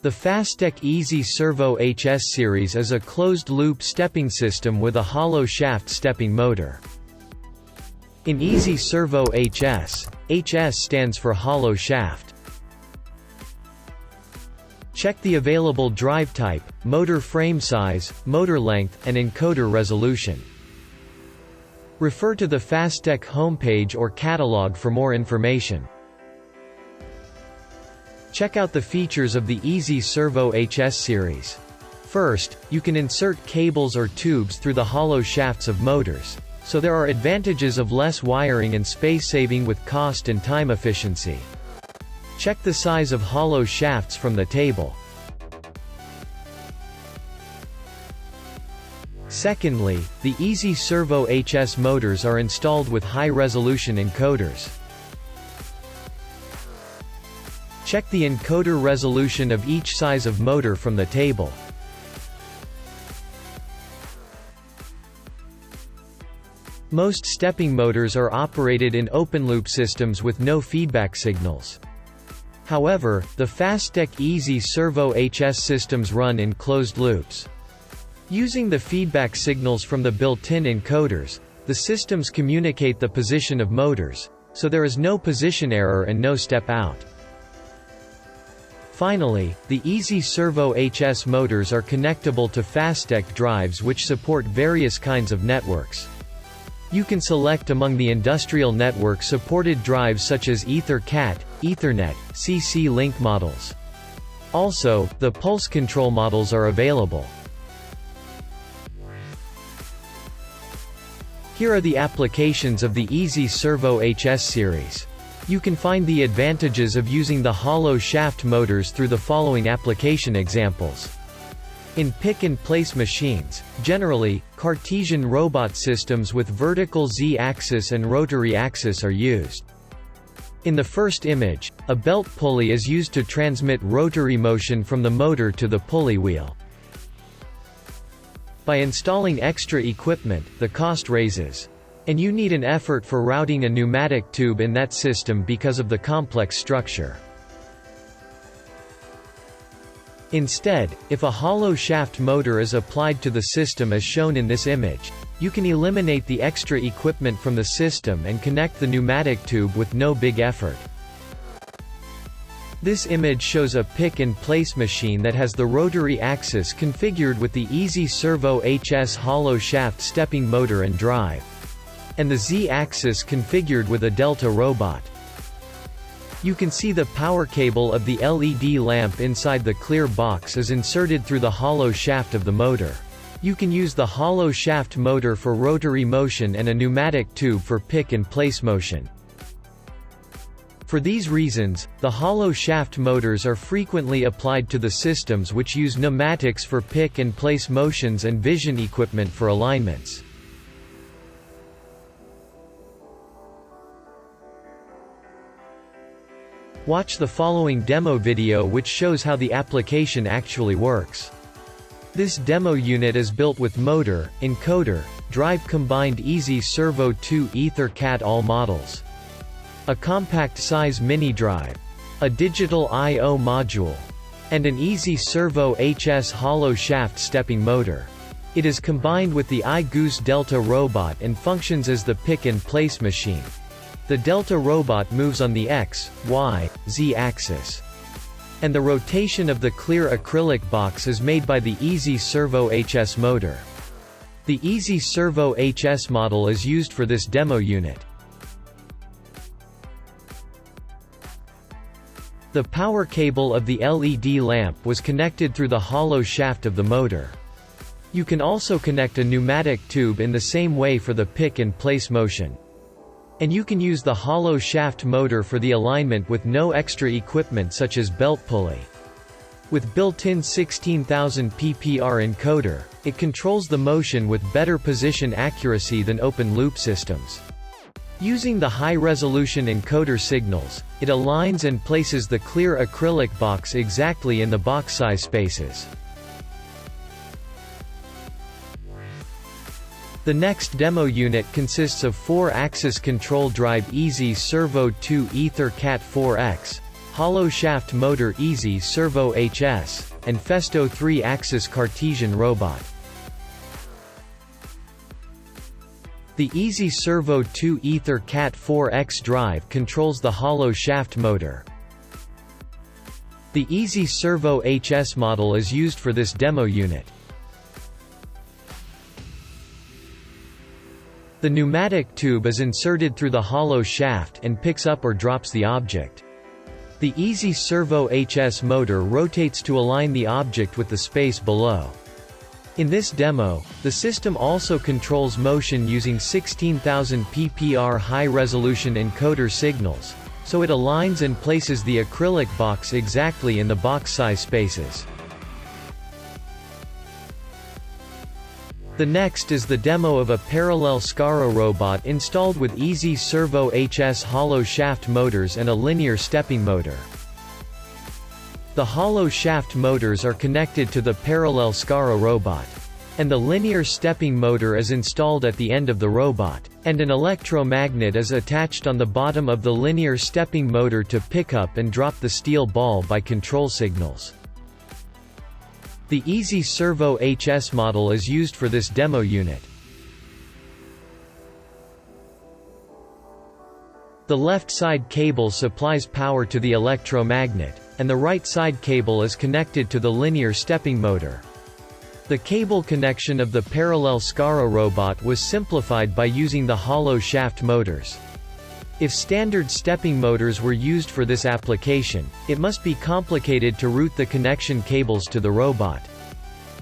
The FASTECH Ezi-Servo HS series is a closed-loop stepping system with a hollow shaft stepping motor. In Ezi-Servo HS, HS stands for hollow shaft. Check the available drive type, motor frame size, motor length, and encoder resolution. Refer to the FASTECH homepage or catalog for more information. Check out the features of the Ezi-Servo HS series. First, you can insert cables or tubes through the hollow shafts of motors, so there are advantages of less wiring and space saving with cost and time efficiency. Check the size of hollow shafts from the table. Secondly, the Ezi-Servo HS motors are installed with high-resolution encoders. Check the encoder resolution of each size of motor from the table. Most stepping motors are operated in open-loop systems with no feedback signals. However, the FASTECH Ezi-Servo HS systems run in closed loops. Using the feedback signals from the built-in encoders, the systems communicate the position of motors, so there is no position error and no step-out. Finally, the Ezi-Servo HS motors are connectable to FASTECH drives which support various kinds of networks. You can select among the industrial network-supported drives such as EtherCAT, Ethernet, CC-Link models. Also, the pulse control models are available. Here are the applications of the Ezi-Servo HS series. You can find the advantages of using the hollow shaft motors through the following application examples. In pick-and-place machines, generally, Cartesian robot systems with vertical Z-axis and rotary axis are used. In the first image, a belt pulley is used to transmit rotary motion from the motor to the pulley wheel. By installing extra equipment, the cost raises. And you need an effort for routing a pneumatic tube in that system because of the complex structure. Instead, if a hollow shaft motor is applied to the system as shown in this image, you can eliminate the extra equipment from the system and connect the pneumatic tube with no big effort. This image shows a pick-and-place machine that has the rotary axis configured with the Ezi-Servo HS hollow shaft stepping motor and drive, and the Z-axis configured with a Delta robot. You can see the power cable of the LED lamp inside the clear box is inserted through the hollow shaft of the motor. You can use the hollow shaft motor for rotary motion and a pneumatic tube for pick-and-place motion. For these reasons, the hollow shaft motors are frequently applied to the systems which use pneumatics for pick-and-place motions and vision equipment for alignments. Watch the following demo video which shows how the application actually works. This demo unit is built with motor, encoder, drive combined Ezi-Servo 2 EtherCAT all models, a compact size mini drive, a digital I/O module, and an Ezi-Servo HS hollow shaft stepping motor. It is combined with the iGoose Delta robot and functions as the pick-and-place machine. The Delta robot moves on the X, Y, Z axis. And the rotation of the clear acrylic box is made by the Ezi-Servo HS motor. The Ezi-Servo HS model is used for this demo unit. The power cable of the LED lamp was connected through the hollow shaft of the motor. You can also connect a pneumatic tube in the same way for the pick-and-place motion. And you can use the hollow shaft motor for the alignment with no extra equipment such as belt pulley. With built-in 16,000 ppr encoder, it controls the motion with better position accuracy than open-loop systems. Using the high-resolution encoder signals, it aligns and places the clear acrylic box exactly in the box size spaces. The next demo unit consists of 4-axis control drive Ezi-Servo 2 EtherCAT 4X, hollow shaft motor Ezi-Servo HS, and FASTECH 3-axis Cartesian robot. The Ezi-Servo 2 EtherCAT 4X drive controls the hollow shaft motor. The Ezi-Servo HS model is used for this demo unit. The pneumatic tube is inserted through the hollow shaft and picks up or drops the object. The Ezi-Servo HS motor rotates to align the object with the space below. In this demo, the system also controls motion using 16,000 ppr high-resolution encoder signals, so it aligns and places the acrylic box exactly in the box size spaces. The next is the demo of a parallel SCARA robot installed with Ezi-Servo HS hollow shaft motors and a linear stepping motor. The hollow shaft motors are connected to the parallel SCARA robot, and the linear stepping motor is installed at the end of the robot, and an electromagnet is attached on the bottom of the linear stepping motor to pick up and drop the steel ball by control signals. The Ezi-Servo HS model is used for this demo unit. The left side cable supplies power to the electromagnet, and the right side cable is connected to the linear stepping motor. The cable connection of the parallel SCARA robot was simplified by using the hollow shaft motors. If standard stepping motors were used for this application, it must be complicated to route the connection cables to the robot.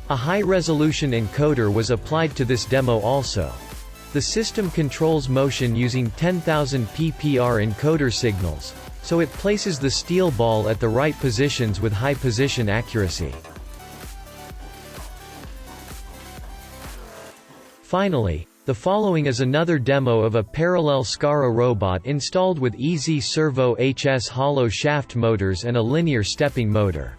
A high-resolution encoder was applied to this demo also. The system controls motion using 10,000 ppr encoder signals, so it places the steel ball at the right positions with high position accuracy. Finally, the following is another demo of a parallel SCARA robot installed with Ezi-Servo HS hollow shaft motors and a linear stepping motor.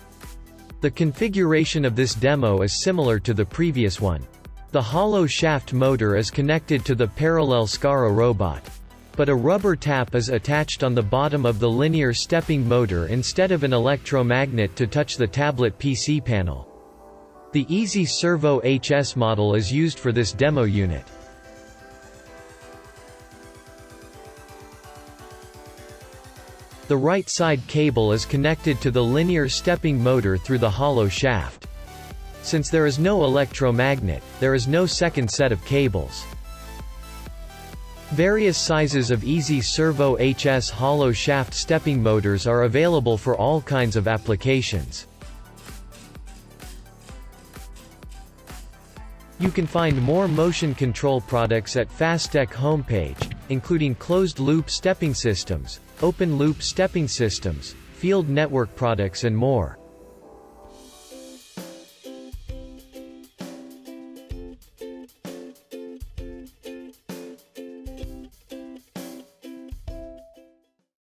The configuration of this demo is similar to the previous one. The hollow shaft motor is connected to the parallel SCARA robot, but a rubber tap is attached on the bottom of the linear stepping motor instead of an electromagnet to touch the tablet PC panel. The Ezi-Servo HS model is used for this demo unit. The right side cable is connected to the linear stepping motor through the hollow shaft. Since there is no electromagnet, there is no second set of cables. Various sizes of Ezi-Servo HS hollow shaft stepping motors are available for all kinds of applications. You can find more motion control products at FASTECH homepage, including closed-loop stepping systems, open-loop stepping systems, field network products and more.